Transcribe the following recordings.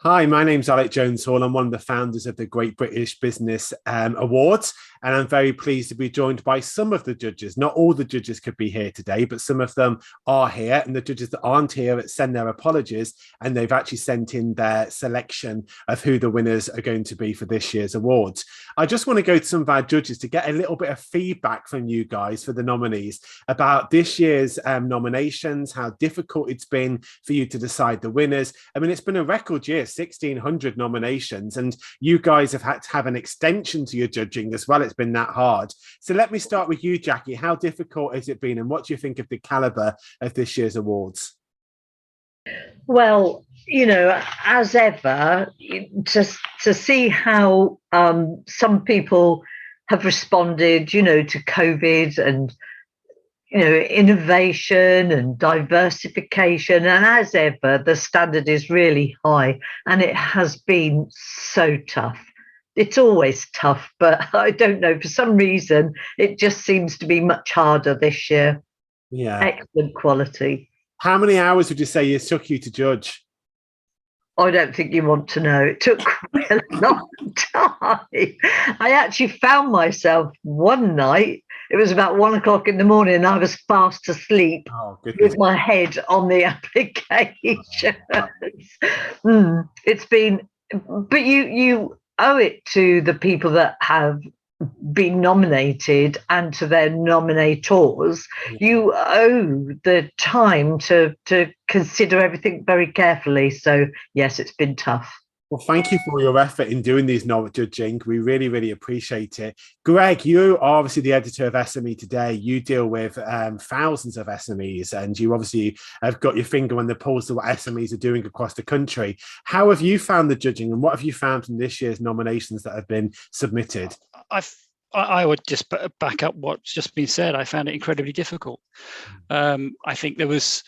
Hi, my name's Alec Jones Hall. I'm one of the founders of the Great British Business Awards, and I'm very pleased to be joined by some of the judges. Not all the judges could be here today, but some of them are here, and the judges that aren't here send their apologies, and they've actually sent in their selection of who the winners are going to be for this year's awards. I just want to go to some of our judges to get a little bit of feedback from you guys for the nominees about this year's nominations, how difficult it's been for you to decide the winners. I mean, it's been a record year, 1,600 nominations, and you guys have had to have an extension to your judging as well. It's been that hard. So let me start with you, Jackie. How difficult has it been, and what do you think of the caliber of this year's awards? Well, as ever, to see how some people have responded, to COVID and innovation and diversification. And as ever, the standard is really high, and it has been so tough. It's always tough, but I don't know, for some reason, it just seems to be much harder this year. Yeah. Excellent quality. How many hours would you say it took you to judge? I don't think you want to know. It took quite a long time. I actually found myself one night, it was about 1 o'clock in the morning, and I was fast asleep with my head on the application. It's been, but you owe it to the people that have been nominated and to their nominators. You owe the time to consider everything very carefully. So yes, it's been tough. Well, thank you for your effort in doing these novel judging. We really, really appreciate it. Greg, you are obviously the editor of SME Today. You deal with thousands of SMEs, and you obviously have got your finger on the pulse of what SMEs are doing across the country. How have you found the judging, and what have you found from this year's nominations that have been submitted? I would just back up what's just been said. I found it incredibly difficult. I think there was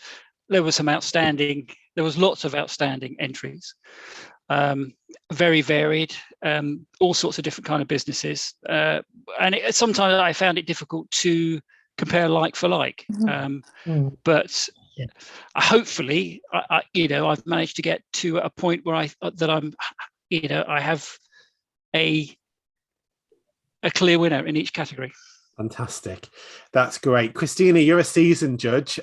lots of outstanding entries. Very varied, all sorts of different kind of businesses, and sometimes I found it difficult to compare like for like. But hopefully, I've managed to get to a point where I have a clear winner in each category. Fantastic. That's great. Christina, you're a seasoned judge.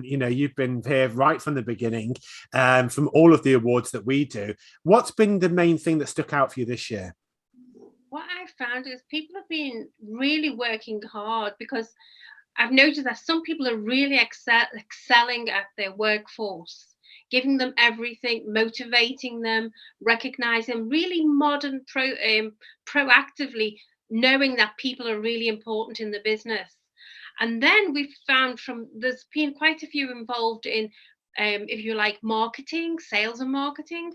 You've been here right from the beginning, from all of the awards that we do. What's been the main thing that stuck out for you this year? What I've found is people have been really working hard, because I've noticed that some people are really excelling at their workforce, giving them everything, motivating them, recognizing really modern, proactively knowing that people are really important in the business. And then we've found there's been quite a few involved in, if you like, marketing, sales and marketing.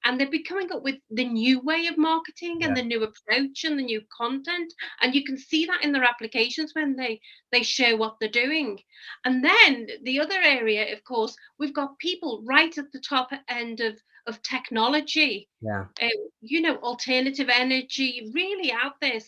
And they've been coming up with the new way of marketing and the new approach and the new content. And you can see that in their applications when they show what they're doing. And then the other area, of course, we've got people right at the top end of technology, alternative energy, really out there.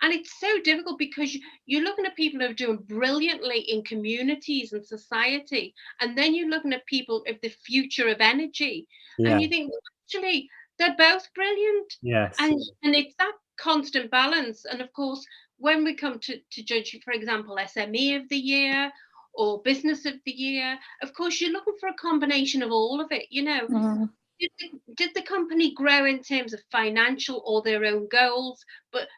And it's so difficult, because you're looking at people who are doing brilliantly in communities and society, and then you're looking at people of the future of energy, and you think, well, actually, they're both brilliant. Yes. And it's that constant balance. And of course, when we come to judge, for example, SME of the year or business of the year, of course, you're looking for a combination of all of it. Did the company grow in terms of financial or their own goals? But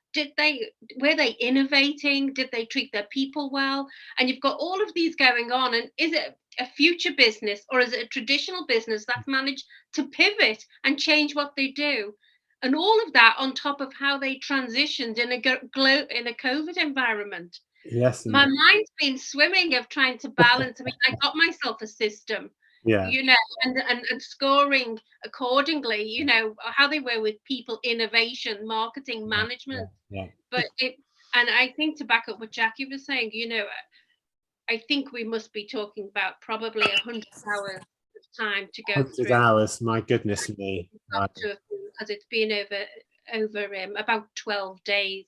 were they innovating? Did they treat their people well? And you've got all of these going on. And is it a future business, or is it a traditional business that's managed to pivot and change what they do? And all of that on top of how they transitioned in a COVID environment. Yes. My mind's been swimming of trying to balance. I mean, I got myself a system. And scoring accordingly, how they were with people, innovation, marketing, management. But I think, to back up what Jackie was saying, I think we must be talking about probably 100 hours of time to go 100 through. hours, my goodness me. Because it's been over about 12 days.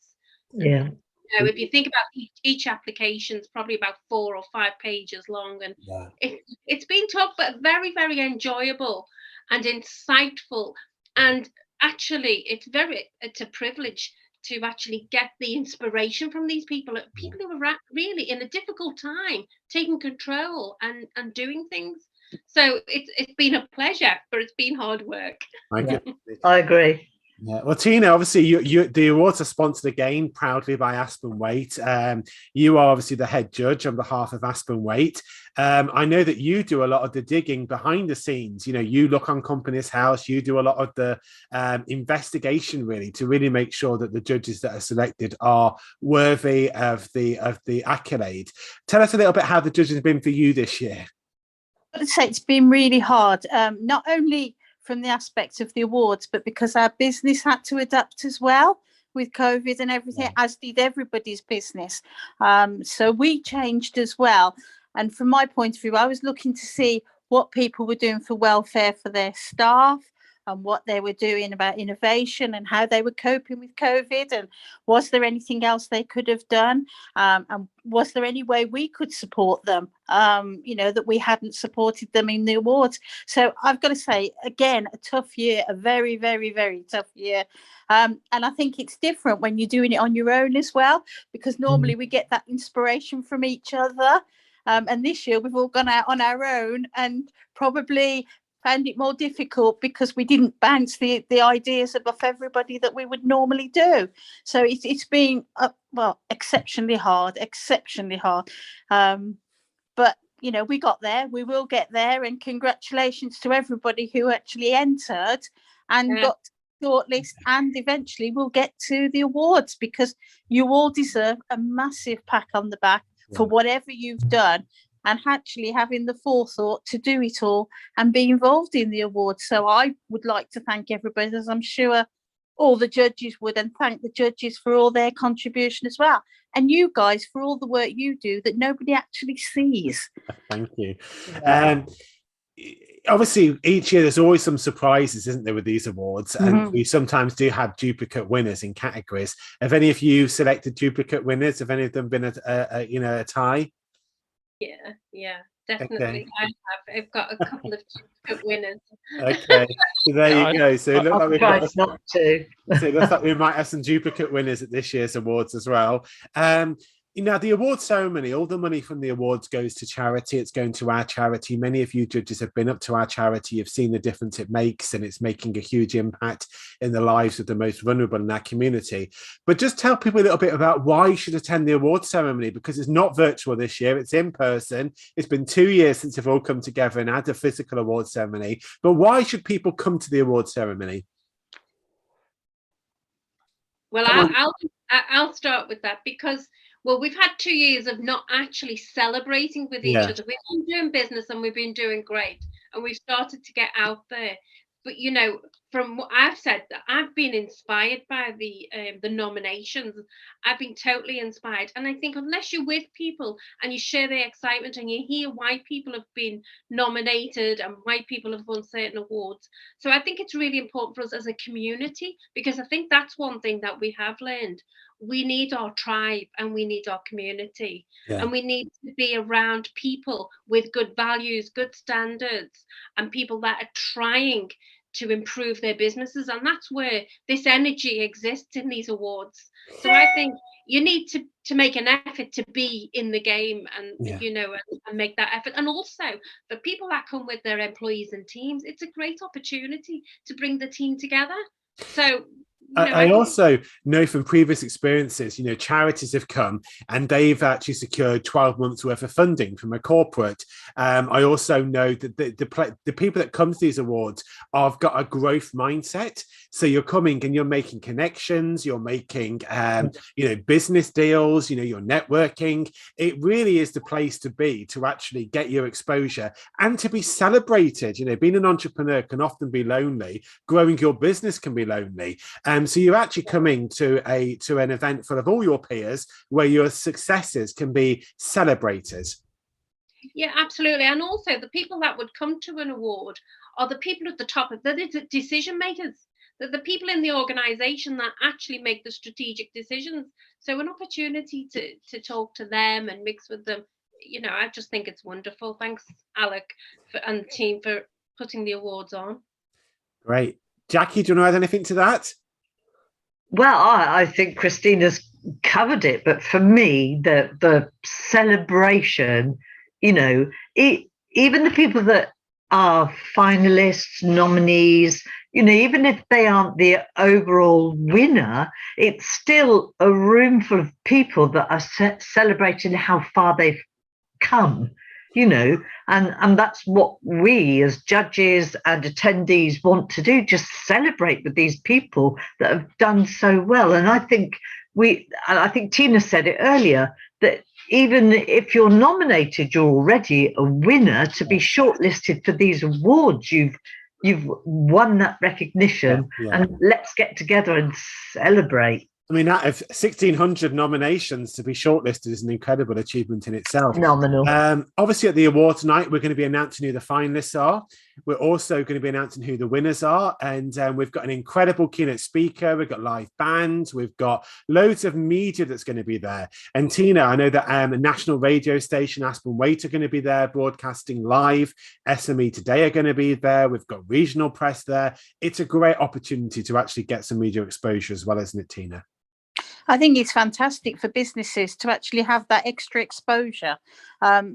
Yeah. If you think about each application, it's probably about 4 or 5 pages long, and it's been tough, but very, very enjoyable. and insightful. And actually, it's a privilege to actually get the inspiration from these people who are really in a difficult time, taking control and doing things. So it's been a pleasure, but it's been hard work. I agree. Yeah. Well, Tina, obviously, the awards are sponsored again proudly by Aspen Waite. You are obviously the head judge on behalf of Aspen Waite. I know that you do a lot of the digging behind the scenes. You know, you look on Companies House. You do a lot of the investigation, really, to really make sure that the judges that are selected are worthy of the accolade. Tell us a little bit how the judges have been for you this year. I'd say it's been really hard, not only from the aspect of the awards, but because our business had to adapt as well with COVID and everything, as did everybody's business. So we changed as well. And from my point of view, I was looking to see what people were doing for welfare for their staff, and what they were doing about innovation and how they were coping with COVID, and was there anything else they could have done, and was there any way we could support them, that we hadn't supported them in the awards. So I've got to say, again, a tough year, a very, very, very tough year. And I think it's different when you're doing it on your own as well, because normally we get that inspiration from each other. And this year we've all gone out on our own and probably found it more difficult because we didn't bounce the ideas off everybody that we would normally do. So it's been, exceptionally hard. But, we got there, we will get there. And congratulations to everybody who actually entered and got shortlist, and eventually we'll get to the awards, because you all deserve a massive pat on the back for whatever you've done, and actually having the forethought to do it all and be involved in the awards. So I would like to thank everybody, as I'm sure all the judges would, and thank the judges for all their contribution as well. And you guys for all the work you do that nobody actually sees. Thank you. Obviously, each year there's always some surprises, isn't there, with these awards? And we sometimes do have duplicate winners in categories. Have any of you selected duplicate winners? Have any of them been a tie? Yeah, definitely. Okay. I've got a couple of duplicate winners. Okay, so there you go. So it looks like we might have some duplicate winners at this year's awards as well. The award ceremony, all the money from the awards goes to charity. It's going to our charity. Many of you judges have been up to our charity. You've seen the difference it makes, and it's making a huge impact in the lives of the most vulnerable in our community. But just tell people a little bit about why you should attend the award ceremony, because it's not virtual this year. It's in person. It's been 2 years since we've all come together and had a physical award ceremony. But why should people come to the award ceremony? Well, I'll start with that, because we've had 2 years of not actually celebrating with each other. We've been doing business and we've been doing great, and we've started to get out there. But from what I've said, I've been inspired by the nominations. I've been totally inspired, and I think unless you're with people and you share the excitement and you hear why people have been nominated and why people have won certain awards, so I think it's really important for us as a community, because I think that's one thing that we have learned. We need our tribe and we need our community, and we need to be around people with good values, good standards, and people that are trying to improve their businesses. And that's where this energy exists in these awards. So I think you need to make an effort to be in the game and and make that effort. And also for people that come with their employees and teams, it's a great opportunity to bring the team together. So I also know from previous experiences, charities have come and they've actually secured 12 months worth of funding from a corporate. I also know that the people that come to these awards have got a growth mindset. So you're coming and you're making connections, you're making, business deals, you're networking. It really is the place to be, to actually get your exposure and to be celebrated. Being an entrepreneur can often be lonely. Growing your business can be lonely. So you're actually coming to an event full of all your peers where your successes can be celebrated. Yeah, absolutely. And also the people that would come to an award are the people at the top of the decision makers. The people in the organization that actually make the strategic decisions. So an opportunity to talk to them and mix with them, I just think it's wonderful. Thanks, Alec, and the team for putting the awards on. Great. Jackie, do you want to add anything to that? Well, I think Christina's covered it, but for me, the celebration, even the people that are finalists, nominees, even if they aren't the overall winner, it's still a room full of people that are celebrating how far they've come, and that's what we as judges and attendees want to do, just celebrate with these people that have done so well. And I think Tina said it earlier, that even if you're nominated, you're already a winner. To be shortlisted for these awards, you've won that recognition. And let's get together and celebrate. I mean, out of 1,600 nominations, to be shortlisted is an incredible achievement in itself. Phenomenal. Obviously, at the award tonight, we're going to be announcing who the finalists are. We're also going to be announcing who the winners are. And we've got an incredible keynote speaker. We've got live bands. We've got loads of media that's going to be there. And Tina, I know that a national radio station, Aspen Weight, are going to be there broadcasting live. SME Today are going to be there. We've got regional press there. It's a great opportunity to actually get some media exposure as well, isn't it, Tina? I think it's fantastic for businesses to actually have that extra exposure.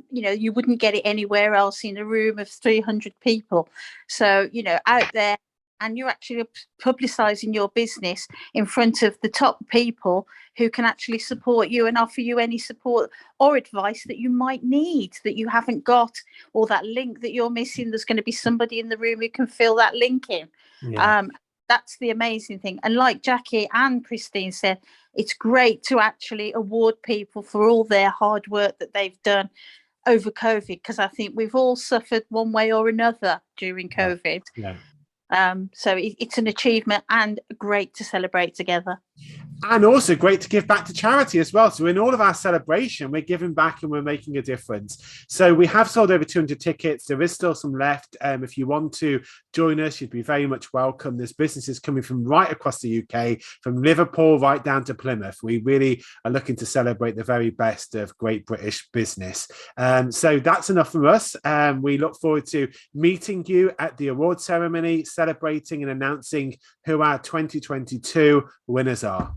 You wouldn't get it anywhere else in a room of 300 people. So, out there, and you're actually publicising your business in front of the top people who can actually support you and offer you any support or advice that you might need that you haven't got, or that link that you're missing. There's going to be somebody in the room who can fill that link in. Yeah. That's the amazing thing. And like Jackie and Christine said, it's great to actually award people for all their hard work that they've done over COVID, because I think we've all suffered one way or another during COVID. Yeah. So it's an achievement and great to celebrate together. And also great to give back to charity as well. So in all of our celebration, we're giving back and we're making a difference. So we have sold over 200 tickets. There is still some left. If you want to join us, you'd be very much welcome. There's businesses coming from right across the UK, from Liverpool right down to Plymouth. We really are looking to celebrate the very best of Great British business. So that's enough from us. We look forward to meeting you at the award ceremony, celebrating and announcing who our 2022 winners are.